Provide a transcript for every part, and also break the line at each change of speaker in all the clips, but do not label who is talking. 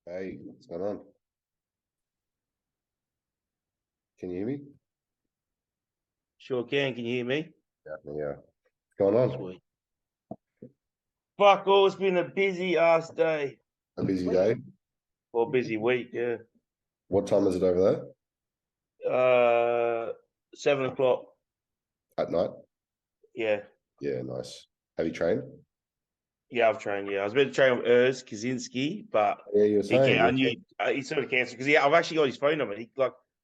Hey, what's going on? Can you hear me?
Sure can you hear me?
Yeah. What's going on?
Sweet. Fuck all, it's been a busy ass day.
A busy day.
Or busy week, yeah.
What time is it over
Uh 7 o'clock.
there? At night?
Yeah.
Yeah, nice. Have you trained?
Yeah, I've trained, yeah. I was meant to train with Urs Kaczynski, but
Yeah, you were
he
saying.
can't I knew he sort of cancelled because I've actually got his phone number.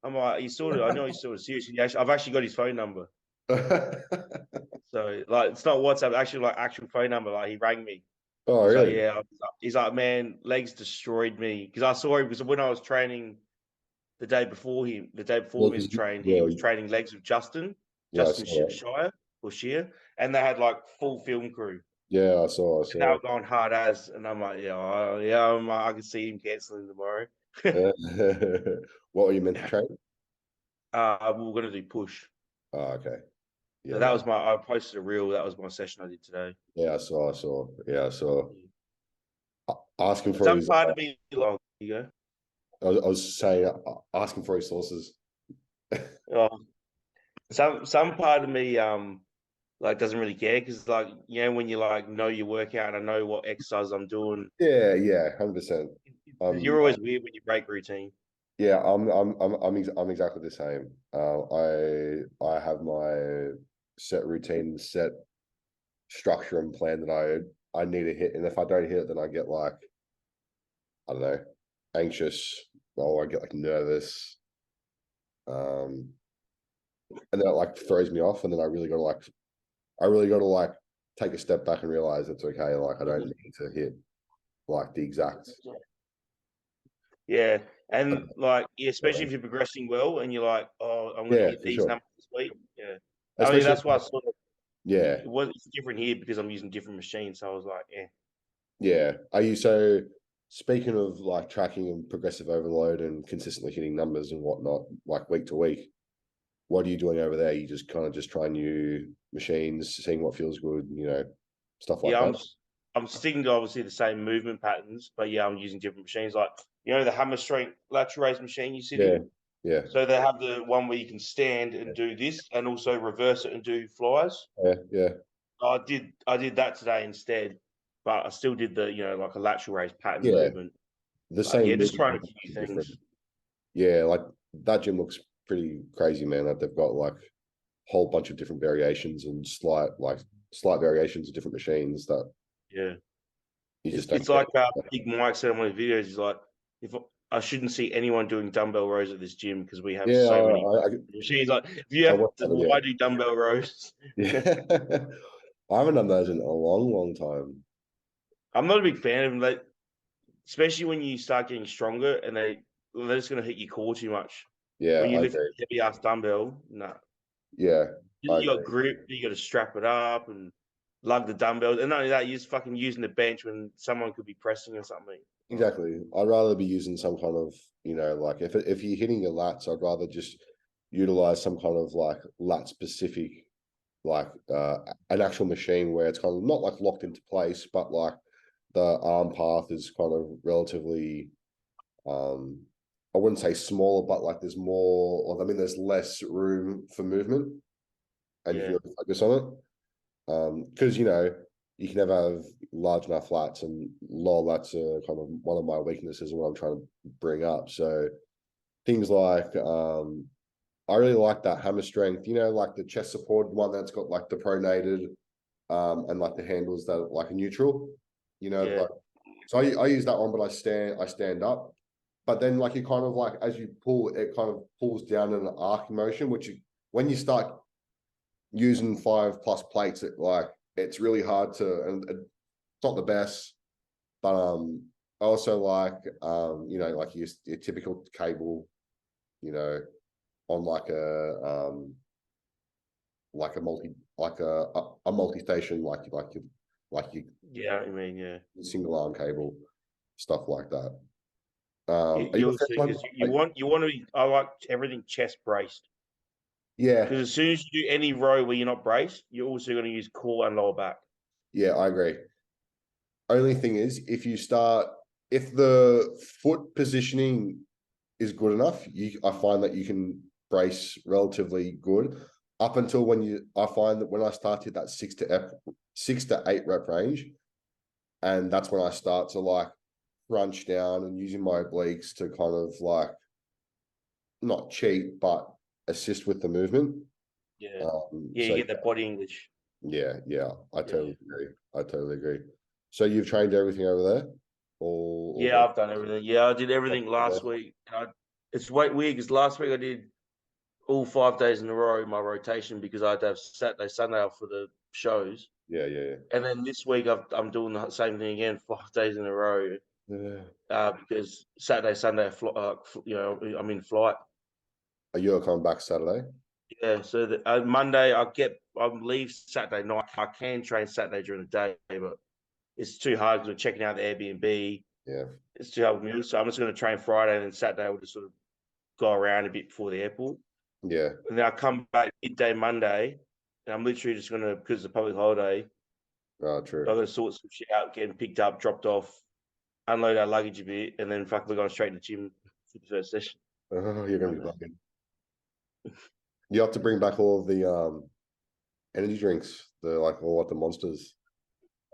I'm like, I know he's sort of serious. I've actually got his phone number. So like it's not WhatsApp, actually like actual phone number. Like he rang me.
Oh,
He's like,
really?
yeah. He's like, man, legs destroyed me because I saw him because when I was training the day before
Yeah,
me to train, he
yeah,
was training legs with
yeah, I
Justin
saw that.
Shire or Shear, and they had like full film crew,
Yeah, I
and they
saw
were going hard as, and I'm like, I can see him canceling tomorrow.
it. What were you meant to train?
We were gonna do push.
Oh, okay.
So
Yeah,
that
no.
was I posted a reel. That was my session I did today.
Yeah, I saw. Yeah, I saw. Asking for
Some
his,
part of me, like, you go.
I was saying, asking for his sources.
Oh, some part of me, like doesn't really care because like when you like know your workout and I know what exercise I'm doing.
Yeah, 100%.
You're always weird when you break routine.
Yeah, I'm exactly the same. I have my set routine, set structure and plan that I need to hit, and if I don't hit it, then I get like, I don't know, anxious, or I get like nervous, um, and then it like throws me off, and then I really got to like take a step back and realize it's okay. Like I don't need to hit like the exact.
Yeah, and like especially if you're progressing well and you're like, oh, I'm going to
Yeah,
hit
for
these
sure.
numbers this week. Yeah, I mean
Especially,
that's why I sort of
yeah,
it was it's different here because I'm using different machines. So I was like, yeah.
yeah. Are you so speaking of like tracking and progressive overload and consistently hitting numbers and whatnot, like week to week, what are you doing over there? You just kind of just try new machines, seeing what feels good, stuff like
Yeah,
that.
I'm sticking to obviously the same movement patterns, but yeah, I'm using different machines. Like the hammer strength lateral raise machine you sit
Yeah,
in.
yeah,
So they have the one where you can stand and do this, and also reverse it and do flies.
yeah.
I did that today instead, but I still did the like a lateral raise pattern
Yeah.
movement.
The
But yeah,
same
just
movement,
trying a
but
few
different.
things.
Yeah, like that gym looks pretty crazy, man. Like they've got like a whole bunch of different variations and slight variations of different machines that
Yeah,
you
it's
just don't
it's
get.
like Big Mike said in one of his videos. He's like, if I shouldn't see anyone doing dumbbell rows at this gym because we have
Yeah,
so many machines. Like, if you
I
have
watched
to,
that video.
why do dumbbell rows?
Yeah. I haven't done those in a long time.
I'm not a big fan of them. Like, especially when you start getting stronger and they're just gonna hit your core too much.
Yeah,
When you
I
lift
agree.
a heavy ass dumbbell, no.
Yeah, I
You got
agree.
grip, you got to strap it up and lug the dumbbells. And not only that, you're just fucking using the bench when someone could be pressing or something. Oh,
Exactly. I'd rather be using some kind of, like if you're hitting your lats, I'd rather just utilize some kind of like lat specific, like an actual machine where it's kind of not like locked into place, but like the arm path is kind of relatively, um, I wouldn't say smaller, but like there's more, or I mean, there's less room for movement, and you can
yeah.
really focus on it. Because you can never have large enough lats, and low lats are kind of one of my weaknesses and what I'm trying to bring up. So things like I really like that hammer strength, like the chest supported one that's got like the pronated and like the handles that are like a neutral,
Yeah.
like so I use that one, but I stand up. But then like you kind of like as you pull, it kind of pulls down in an arc motion, when you start using 5+ plates, it's really hard to, and it's not the best. But I also like like your typical cable, you know, on like a multi-station, like you
Yeah, I mean, yeah.
single arm cable, stuff like that. Are you
You
a
also
fan
because you want to be. I like everything chest braced
Yeah,
because as soon as you do any row where you're not braced, you're also going to use core and lower back.
yeah, I agree. Only thing is, if you start if the foot positioning is good enough, I find that you can brace relatively good up until I find that when I start to hit that 6 to 8 rep range, and that's when I start to like crunch down and using my obliques to kind of like not cheat, but assist with the movement.
Yeah.
So
You get that body English.
yeah, I totally agree. So you've trained everything over there?
Yeah, I've done everything. Yeah, I did everything last week. It's weird because last week I did all 5 days in a row, my rotation, because I had to have Saturday, Sunday off for the shows.
Yeah.
And then this week I'm doing the same thing again, 5 days in a row.
Yeah.
Because Saturday, Sunday, I'm in flight.
Are you coming back Saturday?
Yeah, so Monday I leave Saturday night. I can train Saturday during the day, but it's too hard because we're checking out the Airbnb.
Yeah.
It's too hard with me. So I'm just going to train Friday, and then Saturday we'll just sort of go around a bit before the airport.
Yeah.
And then I come back midday Monday, and I'm literally just going to, because it's a public holiday,
Oh, true.
I'm going to sort some shit out, getting picked up, dropped off, unload our luggage a bit, and then we're going straight to the gym for the first session.
Oh, you're going to be bugging. You have to bring back all of the energy drinks, all the monsters.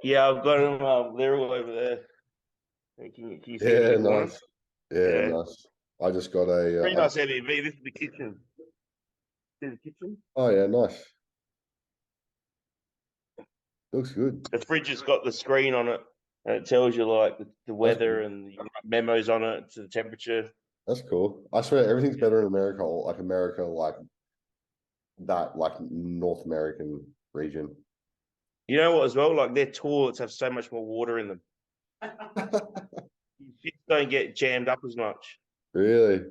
Yeah, I've got them. They're all over there. Can you see
Yeah,
them?
nice. Yeah, nice. I just got a
pretty nice Airbnb. This is the kitchen. See the kitchen?
Oh yeah, nice. Looks good.
The fridge has got the screen on it, and it tells you like the weather and you write memos on it to the temperature.
That's cool. I swear everything's better in America, like that, like North American region.
You know what, as well? Like their toilets have so much more water in them. You don't get jammed up as much.
Really?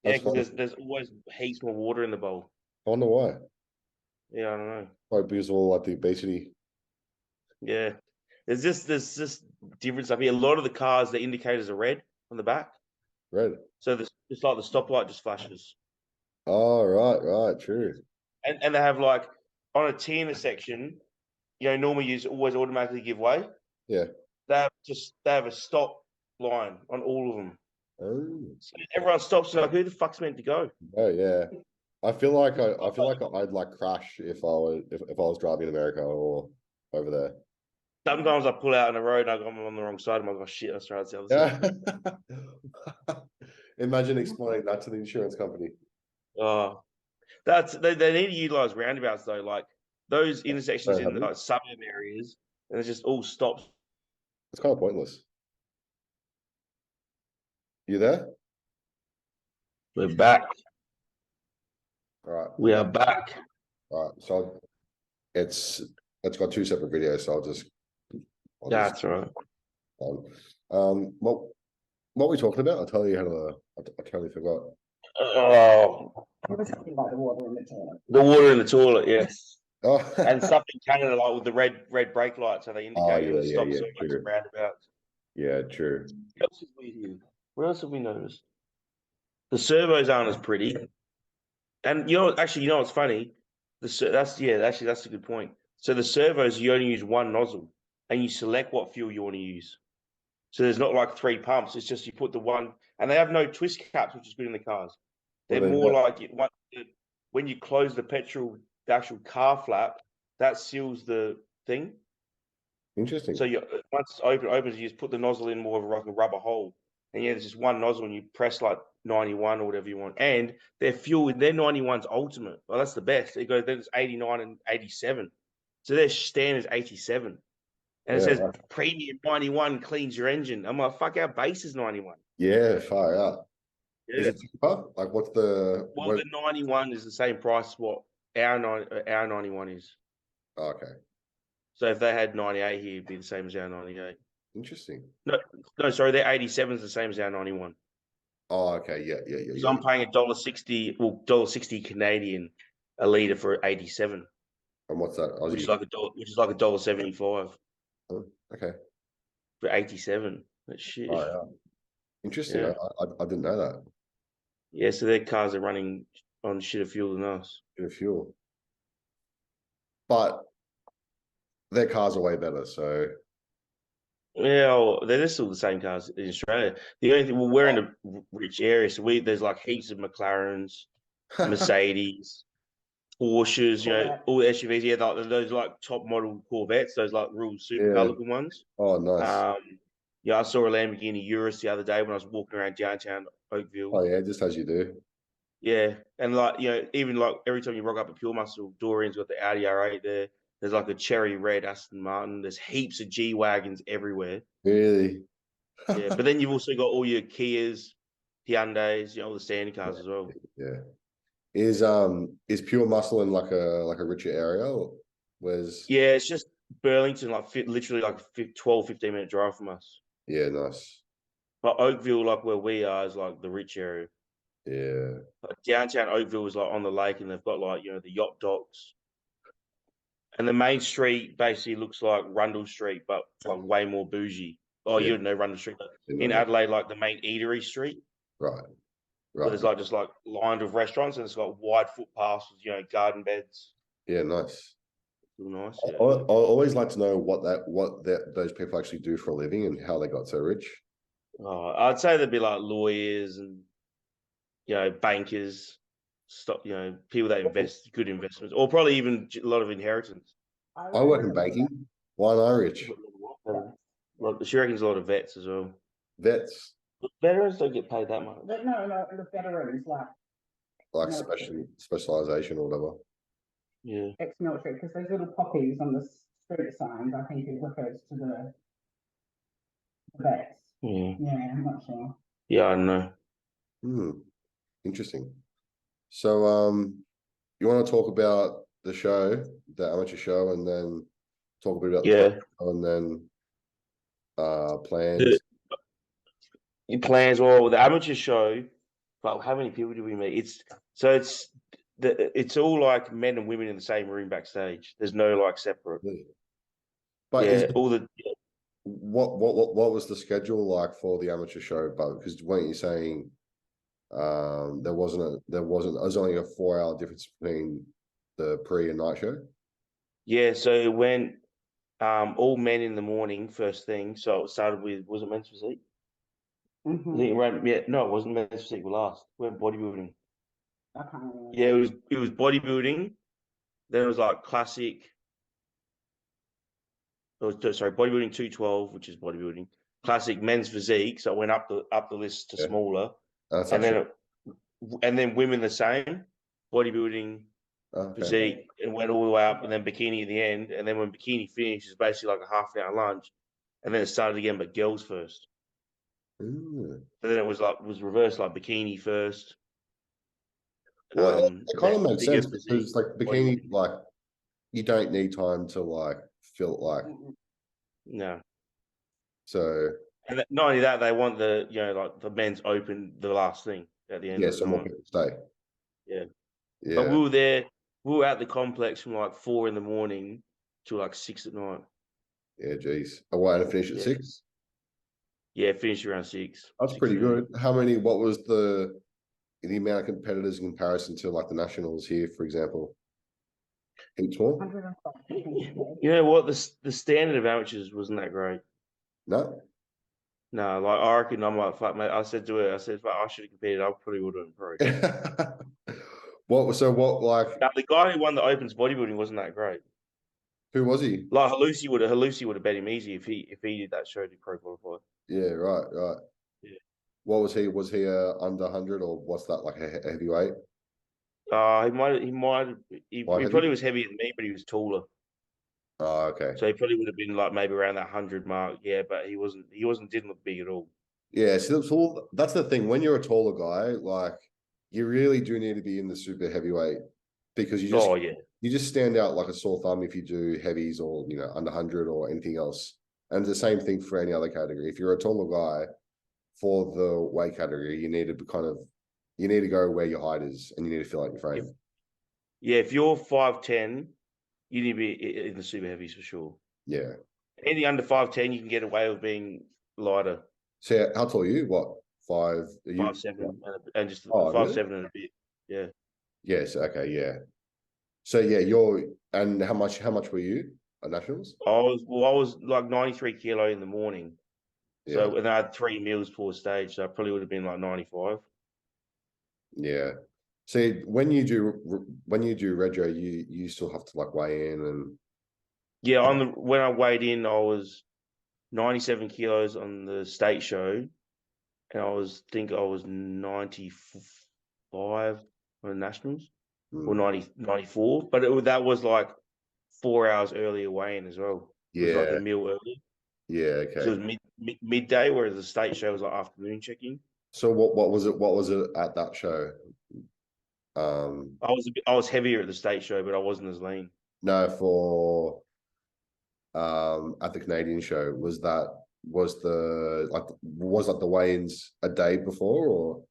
Yeah, because there's always heaps more water in the bowl.
I wonder why.
Yeah, I don't know.
Probably because of all like the obesity.
Yeah, there's just difference up here. A lot of the cars, the indicators are red on the back.
Red.
So it's like the stoplight just flashes.
Oh, right, true.
And they have like on a T intersection, normally you always automatically give way.
Yeah.
They have a stop line on all of them.
Oh.
So everyone stops and like, who the fuck's meant to go?
Oh yeah. I feel like I'd like crash if I was driving in America or over there.
Sometimes I pull out on the road and I'm on the wrong side. I'm like, oh shit, that's right, it's the other
side. Imagine explaining that to the insurance company.
Oh, they need to utilize roundabouts though, like those intersections in like suburb areas, and it's just all stops.
It's kind of pointless. You there?
We're back.
All right.
We are back.
All right. So it's got 2 separate videos, so
That's right.
What were we talking about? I totally forgot.
Oh,
the water in the toilet.
The water in the toilet, yes.
Oh.
And stuff in Canada, like with the red brake lights, so they indicate
yeah,
stop so much roundabouts.
Yeah, true.
What else have we noticed? The servos aren't as pretty. And you know what's funny? That's a good point. So the servos, you only use one nozzle, and you select what fuel you want to use. So there's not like 3 pumps. It's just you put the one, and they have no twist caps, which is good in the cars. They're more like when you close the actual car flap, that seals the thing.
Interesting.
So once it opens, you just put the nozzle in more of like a rubber hole, and there's just one nozzle, and you press like 91 or whatever you want. And their 91's ultimate. Well, that's the best. It goes then it's 89 and 87. So their standard is 87. And it says premium 91 cleans your engine. I'm like, fuck, our base is 91.
Yeah, far out.
Yeah.
Is it cheaper? Like, what's the?
Well, the 91 is the same price as what our 91 is.
Oh, okay.
So if they had 98 here, it'd be the same as our 98.
Interesting.
No, sorry, their 87 is the same as our 91.
Oh, okay. Yeah.
So I'm paying $1.60, $1.60 Canadian a litre for 87.
And what's that? Aussie?
Which is like $1.75.
Oh, okay.
For 87. That's shit.
Oh, yeah. Interesting. Yeah. I didn't know that.
Yeah, so their cars are running on shitter fuel than us.
Shitter fuel. But their cars are way better, so
Yeah, well, they're still the same cars in Australia. The only thing, well, we're in a rich area, so there's like heaps of McLarens, Mercedes, Porsches,
Corvette.
all the SUVs. Yeah, like those like top model Corvettes, those like real supercar
Yeah.
looking ones.
Oh, nice.
Yeah, I saw a Lamborghini Urus the other day when I was walking around downtown Oakville.
Oh yeah, just as you do.
Yeah, and like even like every time you rock up at Pure Muscle, Dorian's got the Audi R8 there. There's like a cherry red Aston Martin. There's heaps of G wagons everywhere.
Really?
Yeah, but then you've also got all your Kias, Hyundais, all the standard cars as well.
Yeah. Is Pure Muscle in like a richer area? Or where's
Yeah, it's just Burlington, like literally like a 12, 15-minute drive from us.
yeah, nice.
But Oakville, like where we are, is like the rich area.
Yeah.
Like downtown Oakville is like on the lake, and they've got like the yacht docks. And the main street basically looks like Rundle Street, but like way more bougie. Oh,
Yeah.
you'd know Rundle Street.
You
In
know,
Adelaide, like the main eatery street,
right.
where
Right.
there's like just like lined with restaurants, and it's got wide footpaths with garden beds.
Yeah, nice.
Real nice.
I
Yeah.
always like to know what those people actually do for a living and how they got so rich.
I'd say there'd be like lawyers and bankers, people that invest good investments, or probably even a lot of inheritance.
I work in banking. Why am I rich?
She reckons a lot of vets as well.
Vets,
Veterans don't get paid that much.
No, the veterans, like
like
No.
specialization or whatever.
Yeah.
ex-military, because those little poppies on the street signs, I think it refers to the vets.
Yeah.
Yeah, I'm not sure.
Yeah, I don't know.
Interesting. So, you want to talk about the show, the amateur show, and then talk a bit about the
Yeah.
club and then plans.
Your plans, well, the amateur show, but how many people do we meet? It's all like men and women in the same room backstage. There's no like separate.
But
Yeah,
what was the schedule like for the amateur show? But because weren't you saying there was only a 4-hour difference between the pre and night show?
Yeah, so it went all men in the morning first thing. So it started with, was it men's physique? I think no, it wasn't men's physique. We last went bodybuilding.
I can't remember.
Yeah, it was bodybuilding. Then it was like classic. Bodybuilding 212, which is bodybuilding. Classic men's physique. So it went up the list to
Yeah.
smaller,
That's
and
actually,
then women the same. Bodybuilding,
okay.
physique, and went all the way up, and then bikini at the end. And then when bikini finished, it's basically like a half-hour lunch, and then it started again, but girls first.
Mm.
And then it was reversed, like bikini first.
Well, it kind of makes
bigger
sense because
physique,
like bikini,
bodybuilding.
like you don't need time to like feel like
No.
so.
And not only that, they want the like the men's open the last thing at the end.
Yeah,
of the
so more
night.
people stay.
Yeah.
Yeah.
But we were at the complex from like 4 a.m. to like 6 p.m.
Yeah, geez. Oh, wow, and finish at
Yeah.
6.
Yeah, finished around 6.
That's pretty good. What was the amount of competitors in comparison to like the nationals here, for example? Heaps more?
105.
You know what? The standard of amateurs wasn't that great.
No.
No, like I reckon I'm like, fuck, mate. I said to her, fuck, I should have competed. I probably would have been pro.
What like
Now, the guy who won the Opens bodybuilding wasn't that great.
who was he?
Like Halusi would have bet him easy if he did that show to pro qualify.
Yeah, right.
Yeah.
What was he? Was he under 100 or what's that like a heavyweight?
He probably was heavier than me, but he was taller.
Oh, okay.
So he probably would have been like maybe around that 100 mark. Yeah, but he didn't look big at all.
Yeah, so that's the thing. When you're a taller guy, like you really do need to be in the super heavyweight because you just stand out like a sore thumb if you do heavies or under 100 or anything else. And it's the same thing for any other category. If you're a taller guy for the weight category, you need to go where your height is and you need to fill out your frame.
Yeah, if you're 5'10", you need to be in the super heavies for sure.
Yeah.
Anything under 5'10", you can get away with being lighter.
So how tall are you? What, 5?
5'7", and just 5'7" and a bit. Yeah.
Yes. Okay. Yeah. So yeah, and how much were you? at nationals?
I was like 93 kilo in the morning. So,
Yeah,
and I had 3 meals per stage, so I probably would have been like 95.
yeah. See, when you do Rego, you still have to like weigh in and
Yeah, when I weighed in, I was 97 kilos on the state show, and I was 95 on the nationals, or
mm,
94. But that was like 4 hours earlier weigh-in as well. It was like the
yeah,
meal early.
yeah,
So
okay.
it was midday, whereas the state show was like afternoon check-in.
So what was it? What was it at that show?
I was heavier at the state show, but I wasn't as lean.
No, for at the Canadian show, was like the weigh-ins a day before or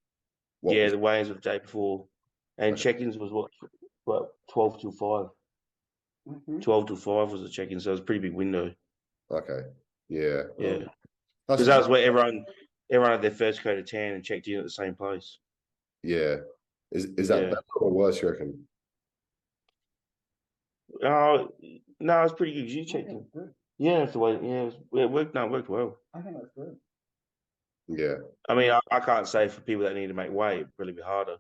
what
Yeah,
was
the weigh-ins were the day before, and
okay,
check-ins was what 12 till 5.
Mhm.
12 till 5 was the check-in, so it was a pretty big window.
okay. Yeah.
Yeah,
That's
because that was where everyone had their first coat of tan and checked in at the same place.
yeah. Is that
Yeah.
better or worse, you reckon?
Oh no, it's pretty good. You
I
checked
think
in.
it's good.
Yeah, that's the way. Yeah, it worked. No, it worked well.
I think it's good.
Yeah.
I mean, I can't say for people that need to make weight, it'd probably be harder.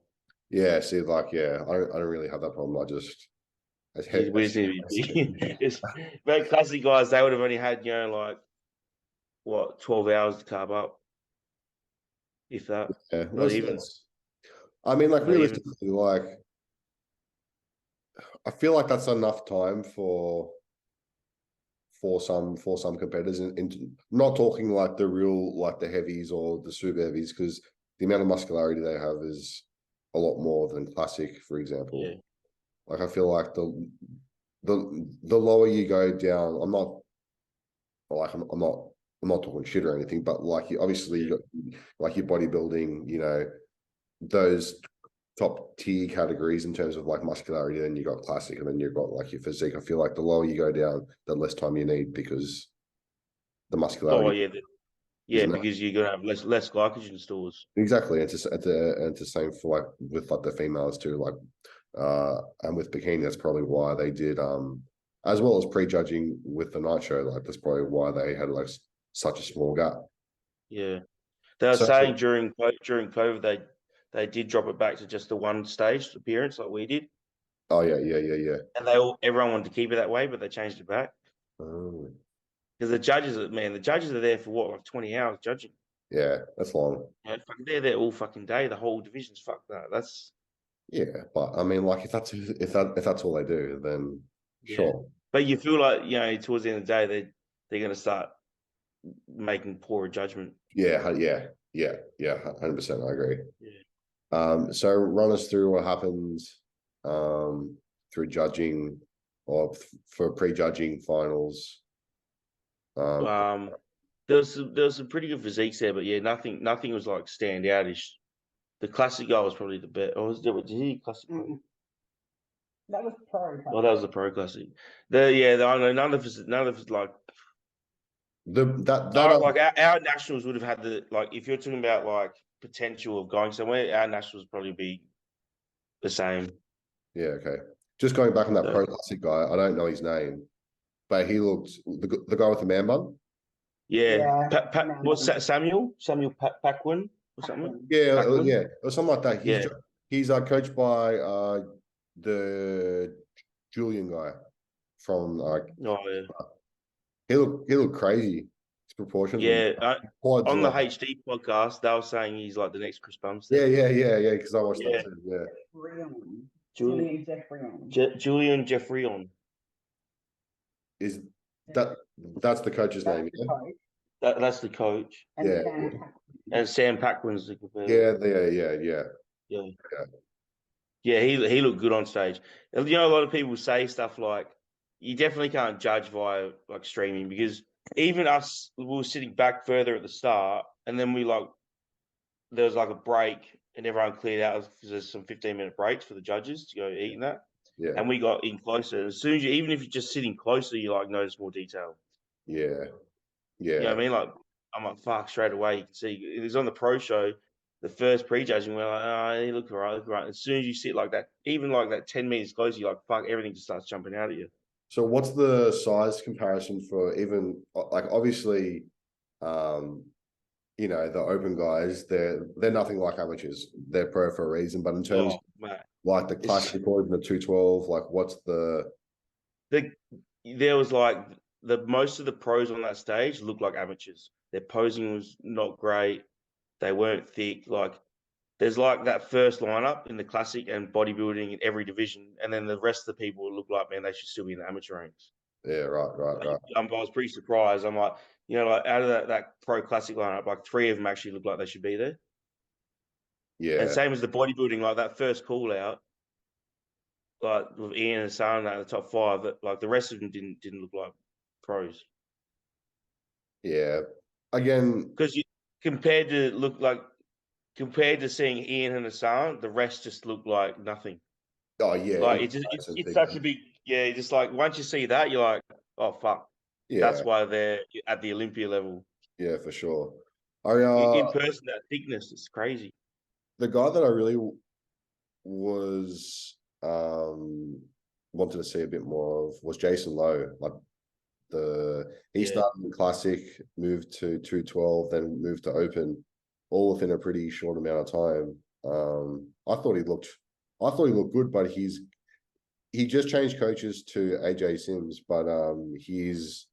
Yeah. See, like, yeah, I don't really have that problem.
We just need to be big. But classic guys, they would have only had, like, what, 12 hours to carb up, if that.
yeah,
Not even.
I mean, like
Not even.
realistically, like I feel like that's enough time for some competitors and not talking like the real like the heavies or the super heavies because the amount of muscularity they have is a lot more than classic, for example.
Yeah.
Like I feel like the lower you go down, I'm not talking shit or anything, but like you obviously you got like your bodybuilding, those top tier categories in terms of like muscularity, then you got classic, and then you've got like your physique. I feel like the lower you go down, the less time you need because the
Oh,
muscularity
yeah. Yeah,
isn't that
because you're going to have less glycogen stores.
exactly. It's the same for like with like the females too. Like and with bikini, that's probably why they did as well as prejudging with the night show. Like that's probably why they had like such a small gap.
Yeah. They were
So
saying during COVID, they did drop it back to just the one stage appearance like we did.
oh yeah.
And everyone wanted to keep it that way, but they changed it back.
Oh,
Because the judges are there for what, like 20 hours judging.
yeah, that's long.
They're there all fucking day. The whole division's fuck that. That's
Yeah, but I mean, like if that's all they do, then
yeah.
sure.
But you feel like towards the end of the day they're going to start making poorer judgment.
Yeah, 100%. I agree.
Yeah.
So run us through what happens through judging or for prejudging finals.
There was some pretty good physiques there, but yeah, nothing was like standoutish. The classic guy was probably the best. Or was did he classic?
That was pro.
Oh, that was the pro classic. I know none of us like our nationals would have had if you're talking about like potential of going somewhere, our nationals would probably be the same.
Yeah, okay. Just going back on that pro classic guy, I don't know his name, but he looked the guy with the man bun.
Yeah. What's that? Samuel Paquin or something?
Yeah,
Paquin?
yeah, or something like that. He's coached by the Julian guy from
Oh yeah.
he looked crazy. His proportions.
Yeah, on the HD podcast, they were saying he's like the next Chris Bumstead.
Yeah. Because I watched that too. Yeah.
Julian Jeffrion.
Julian Jeffrion.
Is that's the coach's name? Yeah?
That's the coach. And Sam Paquin's the competitor. Yeah, he looked good on stage. A lot of people say stuff like you definitely can't judge via like streaming because even us, we were sitting back further at the start, and then there was like a break, and everyone cleared out because there's some 15-minute breaks for the judges to go eat and that.
Yeah.
And we got in closer. As soon as even if you're just sitting closer, you like notice more detail.
Yeah.
You know what I mean? Like I'm like, fuck, straight away you can see it was on the pro show. The first prejudging, we're like, oh, he looked all right. As soon as you sit like that, even like that 10 meters closer, you're like, fuck, everything just starts jumping out at you.
So what's the size comparison for even like obviously, you know, the open guys, they're nothing like amateurs. They're pro for a reason. But in terms
Oh, mate.
like the
It's-
classic or even the 212, like what's
There was like the most of the pros on that stage looked like amateurs. Their posing was not great. They weren't thick. Like there's like that first lineup in the classic and bodybuilding in every division, and then the rest of the people look like, man, they should still be in the amateur ranks.
yeah, right.
I was pretty surprised. I'm like, like out of that pro classic lineup, like 3 of them actually look like they should be there. And
Yeah,
same as the bodybuilding, like that first call out, like with Ian and Hassan at the top 5, that like the rest of them didn't look like pros.
yeah. Again,
Because you compared to seeing Ian and Hassan, the rest just looked like nothing.
oh yeah,
Like
in
it's
comparison,
such a big, yeah. Just like once you see that, you're like, oh fuck,
yeah,
that's why they're at the Olympia level.
yeah, for sure. I
In person, that thickness is crazy.
the guy that I really was wanted to see a bit more of was Jason Lowe. Like he
Yeah,
started in classic, moved to 212, then moved to open, all within a pretty short amount of time. I thought he looked good, but he just changed coaches to AJ Sims, but his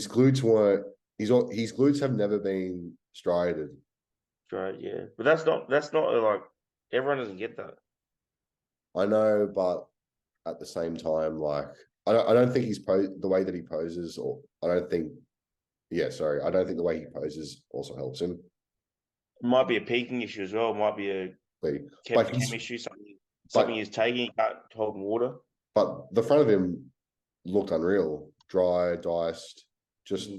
glutes weren't his glutes have never been striated.
right. Yeah, but that's not like everyone doesn't get that.
I know, but at the same time, like I don't think the way that he poses, or I don't think I don't think the way he poses also helps him.
It might be a peaking issue as well. It might be a
But
chem issue, something he's taking, he can't hold water.
but the front of him looked unreal, dry, diced, just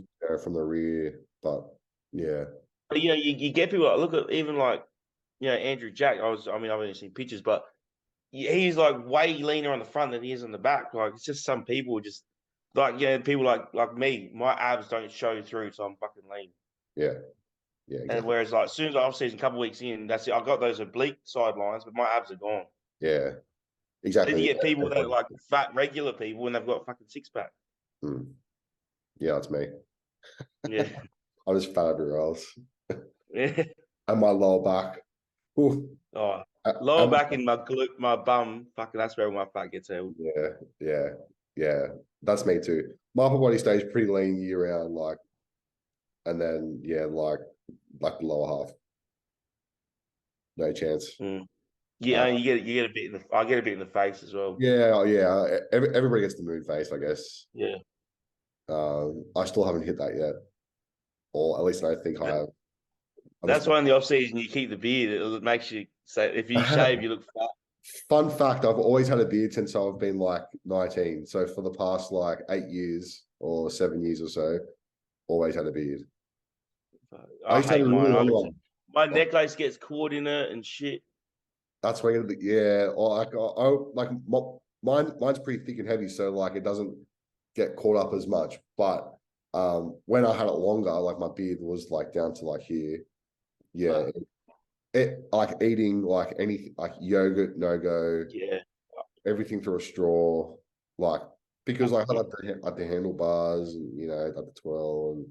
from the rear. But yeah,
But you get people look at even like Andrew Jack. I've only seen pictures, but he's like way leaner on the front than he is on the back. Like it's just some people just like people like me. My abs don't show through, so I'm fucking lean.
yeah,
And
exactly.
whereas like as soon as off season, a couple of weeks in, that's it. I got those oblique sidelines, but my abs are gone.
Yeah,
Then
exactly.
you get people that are like fat regular people and they've got fucking 6-pack.
Yeah, that's me.
Yeah.
I'm just fat everywhere else.
Yeah.
And my lower back. Ooh.
Oh, lower back in my glute, my bum, fucking that's where my fat gets held.
Yeah. That's me too. My upper body stays pretty lean year round, like, and then like the lower half. No chance.
Yeah, you get a bit in the I get a bit in the face as well.
Yeah. Everybody gets the moon face, I guess.
Yeah.
I still haven't hit that yet, or at least I don't think I have.
That's why in the off season you keep the beard. It makes you say if you shave, you look fat.
Fun fact: I've always had a beard since I've been like 19. So for the past like 8 years or 7 years or so, always had a beard.
I
used to have
hate
a really
mine.
long one.
My necklace gets caught in it and shit.
That's where or like mine's pretty thick and heavy, so like it doesn't get caught up as much. But when I had it longer, like my beard was like down to like here. Yeah, it like eating like anything like yogurt, no go,
Yeah.
everything through a straw, like because I had like the handlebars and like the twirl and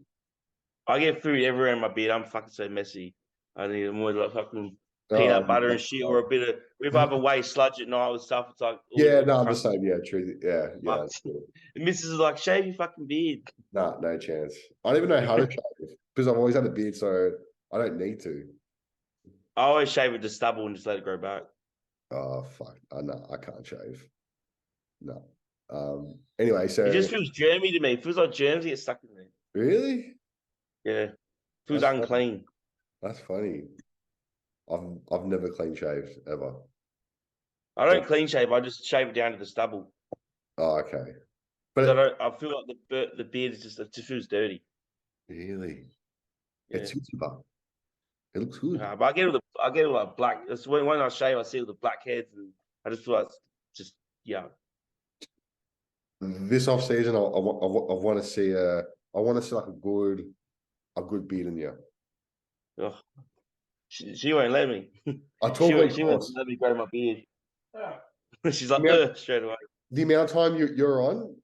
I get food everywhere in my beard. I'm fucking so messy. I need more like fucking peanut
um,
butter and shit, or a bit of. If I have a way sludge at night with stuff, it's like
yeah, no, I'm the same. Yeah, true. Yeah.
The missus is like, shave your fucking beard.
Nah, no chance. I don't even know how to shave because I've always had a beard, so I don't need to.
I always shave it to stubble and just let it grow back.
Oh fuck! No, I can't shave. No. Anyway, so
It just feels germy to me. It feels like germs get stuck in there.
really,
Yeah, feels
that's
unclean.
funny. That's funny. I've never clean shaved ever.
I don't clean shave. I just shave it down to the stubble.
Oh, okay.
Because
But
I feel like the beard is it just feels dirty.
really,
Yeah.
it's super. It looks good.
But I get all like black. It's when I shave, I see all the black heads, and I just feel like it's just
This off season, I want to see like a good beard in you.
Ugh. She won't let me.
I
She
talk
won't let me grow my beard. She's like, straight away.
the amount of time you're on.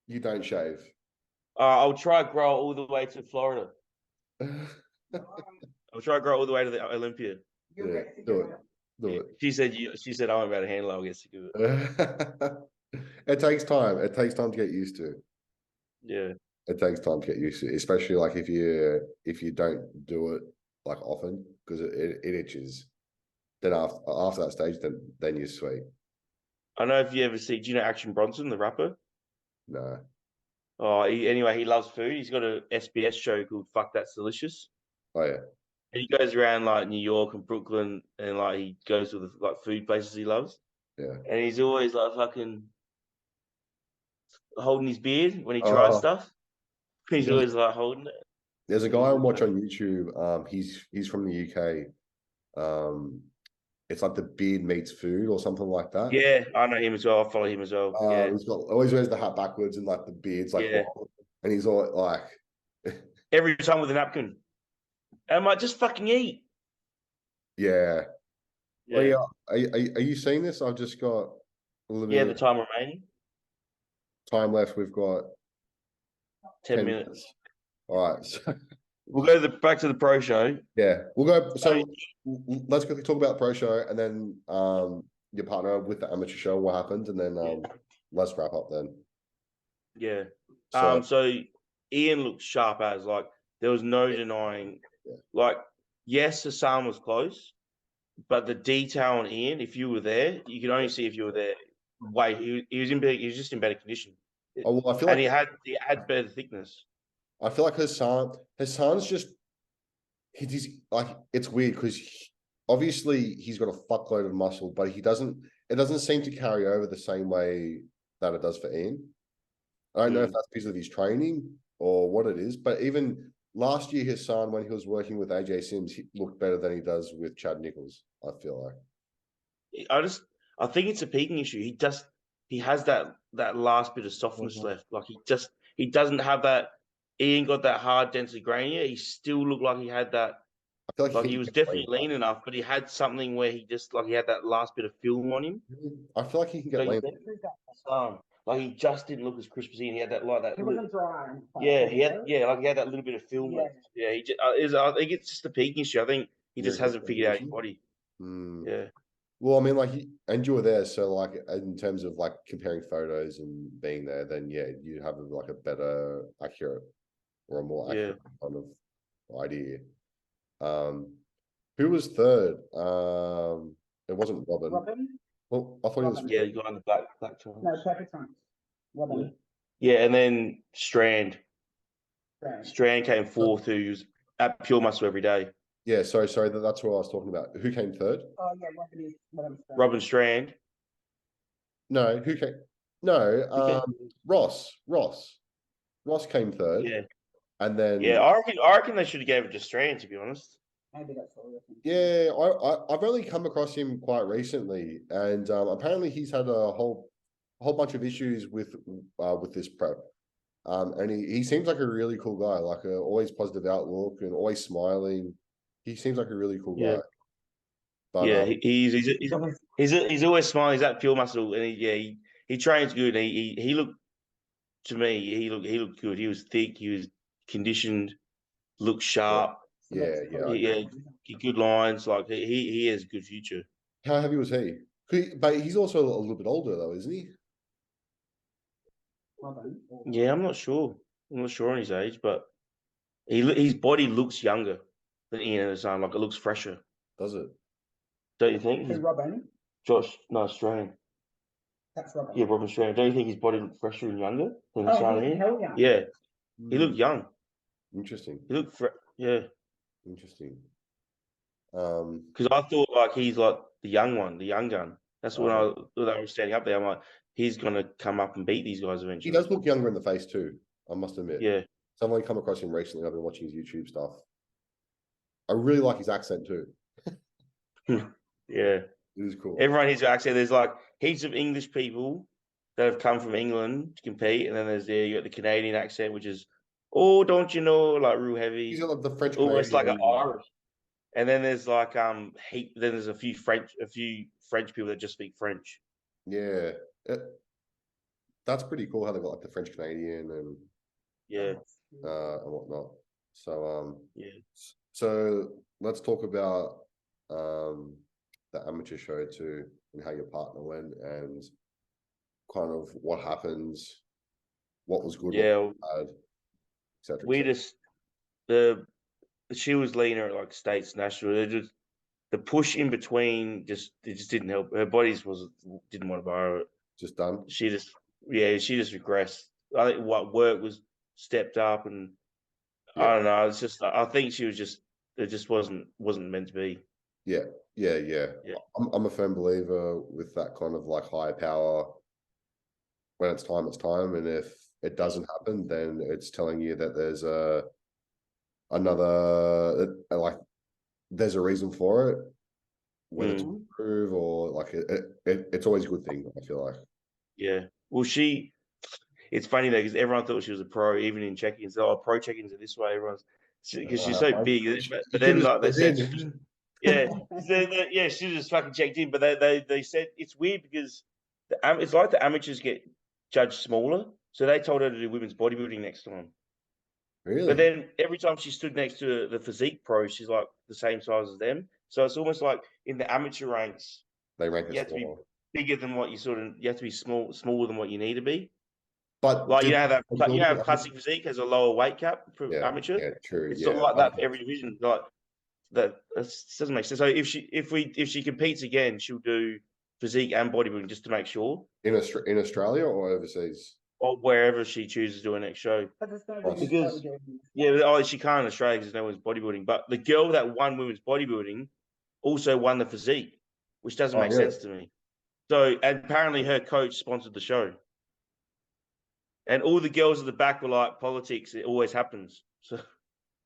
You don't shave.
I'll try to grow all the way to Florida. I'll try to grow all the way to the Olympia.
You'll
Yeah,
get sick
do
of
it. Do
She said I'm about to handle it. I'll get sick of it.
it. It takes time. It takes time to get used to.
Yeah.
It takes time to get used to, especially like if you don't do it like often because it itches. Then after that stage, then you're sweet.
I know if you ever see, do you know Action Bronson, the rapper?
No.
Oh, anyway, he loves food. He's got a SBS show called Fuck That's Delicious.
Oh yeah.
And he goes around like New York and Brooklyn and like he goes to the like food places he loves.
Yeah.
And he's always like fucking holding his beard when he tries
Oh,
stuff. He's
there's,
always like holding it.
there's a guy I watch on YouTube. He's from the UK. It's like the beard meets food or something like that.
Yeah, I know him as well. I follow him as well. Yeah.
He's got always wears the hat backwards and like the beard's like
Yeah.
long, and he's all like
Every time with a napkin. And I'm like, just fucking eat.
yeah.
Yeah.
Well, yeah. Are you seeing this? I've just got a little
Yeah,
bit
the time remaining.
time left. We've got
10 minutes.
All right. So,
We'll go back to the pro show.
yeah, we'll go. So let's quickly talk about the pro show and then your partner with the amateur show, what happened, and then let's wrap up then.
Yeah.
So,
So Ian looked sharp as like there was no denying.
Yeah.
Like, yes, Hassan was close, but the detail on Ian, if you were there, you could only see if you were there. Wait, he was just in better condition.
well, I feel
And
like
he had better thickness.
Hassan's just he's like it's weird because obviously he's got a fuckload of muscle, but it doesn't seem to carry over the same way that it does for Ian. I don't know if that's because of his training or what it is, but even last year, Hassan, when he was working with AJ Sims, he looked better than he does with Chad Nichols, I feel like.
I think it's a peaking issue. He has that last bit of softness left. Like he doesn't have that. Ian got that hard density grainier. He still looked like he had that.
I feel like
he was definitely lean enough, but he had something where he had that last bit of film on him.
I feel like he can get lean.
Like he just didn't look as crisp as Ian. He had that
It wasn't dry.
Yeah, he had that little bit of film left. Yeah, I think it's just the peaking issue. I think he just hasn't figured out his body. Yeah.
Well, I mean, like, and you were there, so like, in terms of like comparing photos and being there, then yeah, you have like a better, accurate, or a more accurate kind of idea. Who was third? It wasn't Robin.
Robin?
Well, I thought it was.
Yeah, you got on the black trunks.
No, perfect trunks. Robin.
Yeah, and then Strand. Strand came fourth, who's at Pure Muscle every day.
Yeah, sorry, that's what I was talking about. Who came third?
Oh yeah,
Robin Strand.
No, who came? No, Ross. Ross came third.
Yeah.
And then
I reckon they should have gave it to Strand, to be honest.
Maybe that's what we're thinking.
Yeah, I've only come across him quite recently, and apparently he's had a whole bunch of issues with this prep. And he seems like a really cool guy, like a always positive outlook and always smiling. He seems like a really cool guy. But,
yeah, he's always smiling. He's at Pure Muscle, and he trains good. And he looked, to me, he looked good. He was thick. He was conditioned. Looked sharp.
Yeah.
Good lines. Like he has a good future.
How heavy was he? But he's also a little bit older, though, isn't he?
Yeah, I'm not sure. I'm not sure on his age, but his body looks younger than Ian at the time. Like it looks fresher.
Does it?
Don't you think?
Robin?
Josh, no, Strand.
That's Robin.
Yeah, Robin Strand. Don't you think his body looked fresher and younger than the
hell young.
Yeah, he looked young.
Interesting.
He looked
Interesting.
Because I thought like he's like the young one, the young gun. That's when I was standing up there. I'm like, he's gonna come up and beat these guys eventually.
He does look younger in the face too, I must admit.
Yeah.
Someone come across him recently. I've been watching his YouTube stuff. I really like his accent too.
Yeah.
It is cool.
Everyone has your accent. There's like heaps of English people that have come from England to compete, and then you got the Canadian accent, which is, oh, don't you know, like real heavy.
He's got like the French.
Almost like an Irish. And then there's like then there's a few French people that just speak French.
Yeah, that's pretty cool how they've got like the French Canadian and
Yeah,
whatnot. So
yeah.
so let's talk about the amateur show too, and how your partner went, and kind of what happens, what was good,
Yeah,
what was bad, etc.
we just the she was leaner at like states national. They just the push in between it just didn't help. Her bodies didn't want to borrow it.
Just done.
She just she just regressed. I think what work was stepped up, and I
Yeah,
don't know. It's just I think she was just it just wasn't meant to be.
yeah, yeah.
Yeah.
I'm a firm believer with that kind of like high power. When it's time, and if it doesn't happen, then it's telling you that there's another like there's a reason for it, whether to improve or like it's always a good thing. I feel like.
Yeah. Well, it's funny though because everyone thought she was a pro, even in check-ins. Oh, pro check-ins are this way. Everyone's because she's so big. But then, like they said, yeah, she just fucking checked in. But they said it's weird because it's like the amateurs get judged smaller, so they told her to do women's bodybuilding next time.
Really?
But then every time she stood next to the physique pro, she's like the same size as them. So it's almost like in the amateur ranks,
They rank
you
it
have to be
smaller.
bigger than what you have to be smaller than what you need to be.
But
Like
did
you know, classic physique has a lower weight cap for amateur.
yeah, true.
It's
Yeah,
sort of like that for every division. Like that doesn't make sense. So if she competes again, she'll do physique and bodybuilding just to make sure,
in Australia or overseas?
or wherever she chooses to do her next show.
But there's no
Because-
women's
Yeah, she can't in Australia because there's no women's bodybuilding. But the girl that won women's bodybuilding also won the physique, which doesn't
Oh,
make
really?
sense to me. So, and apparently her coach sponsored the show. And all the girls at the back were like, politics, it always happens. So,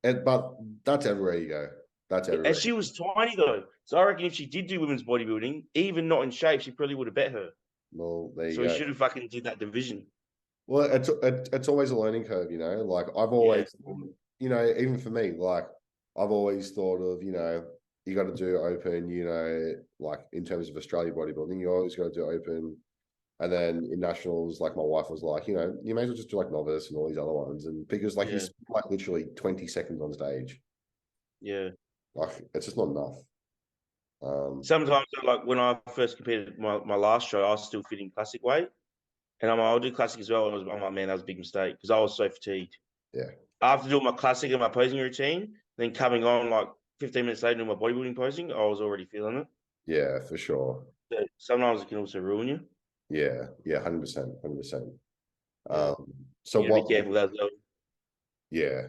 but that's everywhere you go. That's everywhere.
and she was tiny though. So I reckon if she did do women's bodybuilding, even not in shape, she probably would have bet her.
Well, there you
So
go.
we should have fucking did that division.
Well, it's always a learning curve, you know. Like I've always, you know, even for me, like I've always thought of, you know, you got to do open, you know, like in terms of Australia bodybuilding, you always got to do open, and then in nationals, like my wife was like, you know, you may as well just do like novice and all these other ones, and because like you spend like literally 20 seconds on stage,
Yeah.
like it's just not enough.
Sometimes, like when I first competed my last show, I was still fitting classic weight. And I'll do classic as well. I'm like, man, that was a big mistake because I was so fatigued.
Yeah.
After doing my classic and my posing routine, then coming on like 15 minutes later doing my bodybuilding posing, I was already feeling it.
Yeah, for sure.
So sometimes it can also ruin you.
Yeah, 100%, 100%.
Yeah.
So
You gotta
what?
be careful as well.
Yeah.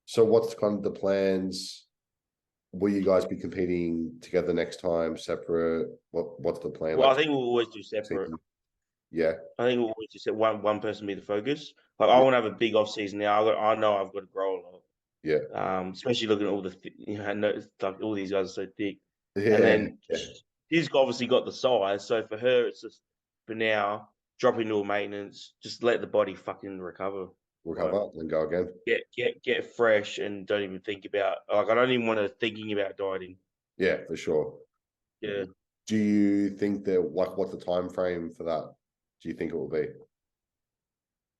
So what's kind of the plans? Will you guys be competing together next time, separate? What's the plan?
Well,
Like,
I think we'll always do separate.
yeah,
I think we'll always just set one person be the focus. Like I want to have a big off season now. I know I've got to grow a lot.
yeah,
Especially looking at all the like all these guys are so thick.
yeah.
And then
yeah.
she's obviously got the size, so for her, it's just for now drop into a maintenance, just let the body fucking recover,
Recover and go again.
get fresh, and don't even think about like I don't even want to thinking about dieting.
Yeah, for sure.
Yeah,
Do you think that like what's the time frame for that? Do you think it will be?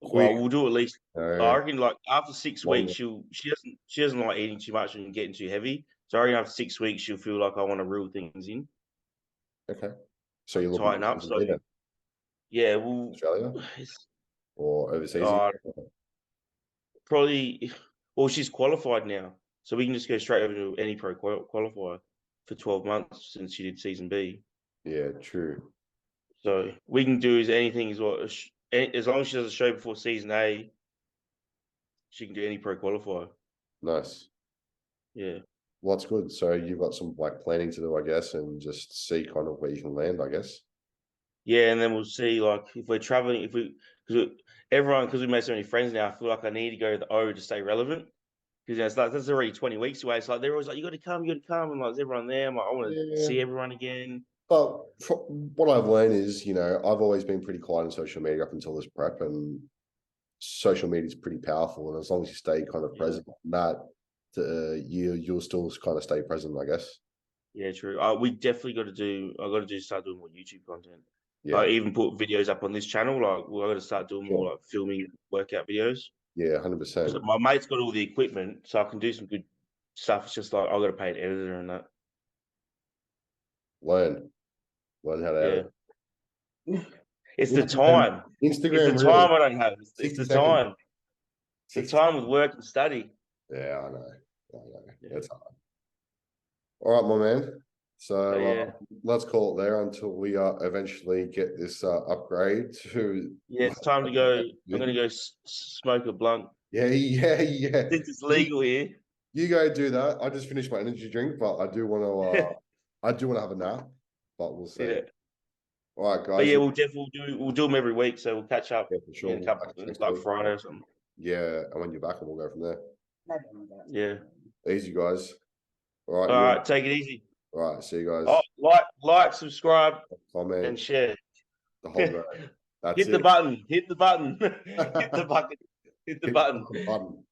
well, we'll do at least. I
No,
reckon like after 6
longer.
weeks, she doesn't like eating too much and getting too heavy. So I reckon after 6 weeks, she'll feel like I want to reel things in,
Okay. So you're looking
tighten up. So
then,
yeah, well,
Australia or overseas?
uh, probably. Well, she's qualified now, so we can just go straight over to any pro qualifier for 12 months since she did season B.
Yeah, true.
So we can do is anything as well as long as she does a show before season A, she can do any pro qualifier.
Nice.
Yeah,
Well, that's good. So you've got some like planning to do, I guess, and just see kind of where you can land, I guess.
yeah, and then we'll see like if we're traveling, because we made so many friends now. I feel like I need to go to the O to stay relevant. Because it's like that's already 20 weeks away. It's like they're always like, you got to come, and like, is everyone there? I'm like, I want to
Yeah.
see everyone again.
But what I've learned is, you know, I've always been pretty quiet on social media up until this prep, and social media is pretty powerful. And as long as you stay kind of present on that, you'll still kind of stay present, I guess.
Yeah, true. We definitely got to do. I got to start doing more YouTube content.
Yeah,
I even put videos up on this channel. Like, I got to start doing more
Sure.
like filming workout videos.
yeah, 100%.
'Cause my mate's got all the equipment, so I can do some good stuff. It's just like I got to pay an editor and that.
Learn how to edit.
Yeah. It's the
Instagram-
time.
Instagram,
It's the
really.
time I don't have. It's
60
the
seconds.
time. The
60
time with work and study.
Yeah, I know.
Yeah.
It's hard. All right, my man. So
So, yeah.
let's call it there until we eventually get this upgrade to.
Yeah, it's time to go. I'm gonna go smoke a blunt
Yeah.
since it's legal here.
You go do that. I just finished my energy drink, but I do want to. I do want to have a nap, but we'll see.
Yeah.
All right, guys.
But yeah, we'll do them every week. So we'll catch up
Yeah, for sure.
in a couple,
We'll catch
like
next week.
Friday or something.
Yeah, and when you're back, we'll go from there.
Yeah.
Easy, guys. All right.
All right, take it easy.
All right. See you guys.
Oh, like, subscribe,
Comment
and share.
the whole day. That's
Hit
it.
the button. Hit the button. Hit the button. Hit the button.
Button.